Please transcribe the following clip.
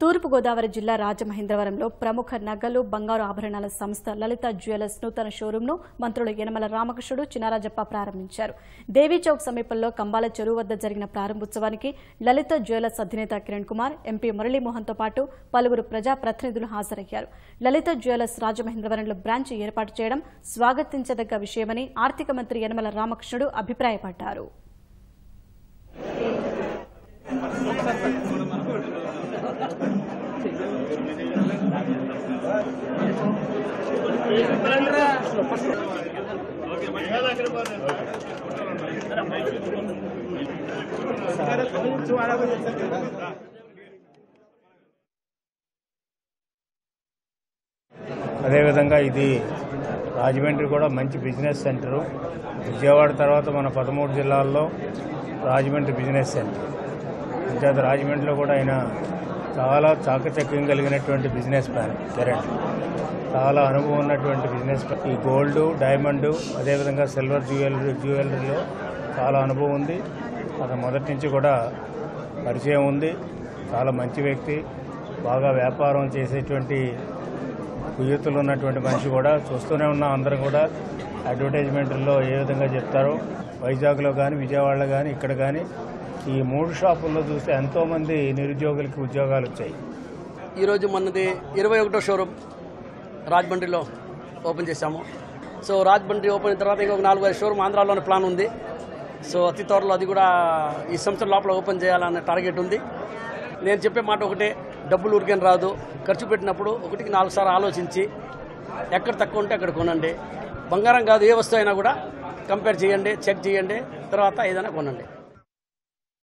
తూర్పుగోదావరి జిల్లా రాజమహేంద్రవరంలో ప్రముఖ నగలు బంగారు ఆభరణాల సంస్థ లలిత జ్యువెలర్స్ నూతన షోరూంను మంత్రులు యనమల రామకృష్ణుడు చినరాజప్ప ప్రారంభించారు. దేవీ చౌక్ సమీపంలో కంబాల చెరువు వద్ద జరిగిన ప్రారంభోత్సవానికి లలిత జ్యువెలర్స్ అధినేత కిరణ్ కుమార్, ఎంపీ మురళీమోహన్తో పాటు పలువురు ప్రజాప్రతినిధులు హాజరయ్యారు. లలిత జ్యువెలర్స్ రాజమహేంద్రవరంలో బ్రాంచ్ ఏర్పాటు చేయడం స్వాగతించదగ్గ విషయమని ఆర్థిక మంత్రి యనమల రామకృష్ణుడు అభిప్రాయపడ్డారు. అదేవిధంగా ఇది రాజమండ్రి కూడా మంచి బిజినెస్ సెంటరు. విజయవాడ తర్వాత మన 13 జిల్లాల్లో రాజమండ్రి బిజినెస్ సెంటర్. అంచేత రాజమండ్రిలో కూడా ఆయన చాలా చాకచక్యం కలిగినటువంటి బిజినెస్ మ్యాన్ కిరణ్. చాలా అనుభవం ఉన్నటువంటి బిజినెస్. ఈ గోల్డ్, డైమండ్, అదేవిధంగా సిల్వర్ జ్యువెలరీలో చాలా అనుభవం ఉంది. అతను మొదటి నుంచి కూడా పరిచయం ఉంది. చాలా మంచి వ్యక్తి, బాగా వ్యాపారం చేసేటువంటి కుయ్యతులు ఉన్నటువంటి మనిషి. కూడా చూస్తూనే ఉన్నాం అందరం కూడా. అడ్వర్టైజ్మెంట్లో ఏ విధంగా చెప్తారో వైజాగ్లో కానీ, విజయవాడలో కానీ, ఇక్కడ కానీ ఈ 3 షాపుల్లో చూస్తే ఎంతోమంది నిరుద్యోగులకి ఉద్యోగాలు వచ్చాయి. ఈరోజు మనది 21వ షోరూమ్ రాజమండ్రిలో ఓపెన్ చేశాము. సో రాజమండ్రి ఓపెన్ అయిన తర్వాత ఇంకొక 4-5 షోరూమ్ ఆంధ్రాలోని ప్లాన్ ఉంది. సో అతి త్వరలో అది కూడా ఈ సంవత్సరం లోపల ఓపెన్ చేయాలనే టార్గెట్ ఉంది. నేను చెప్పే మాట ఒకటే, డబ్బులు ఊరికేం రాదు. ఖర్చు పెట్టినప్పుడు 1కి 4 సార్లు ఆలోచించి ఎక్కడ తక్కువ ఉంటే అక్కడ కొనండి. బంగారం కాదు, ఏ వస్తువు అయినా కూడా కంపేర్ చేయండి, చెక్ చేయండి, తర్వాత ఏదైనా కొనండి.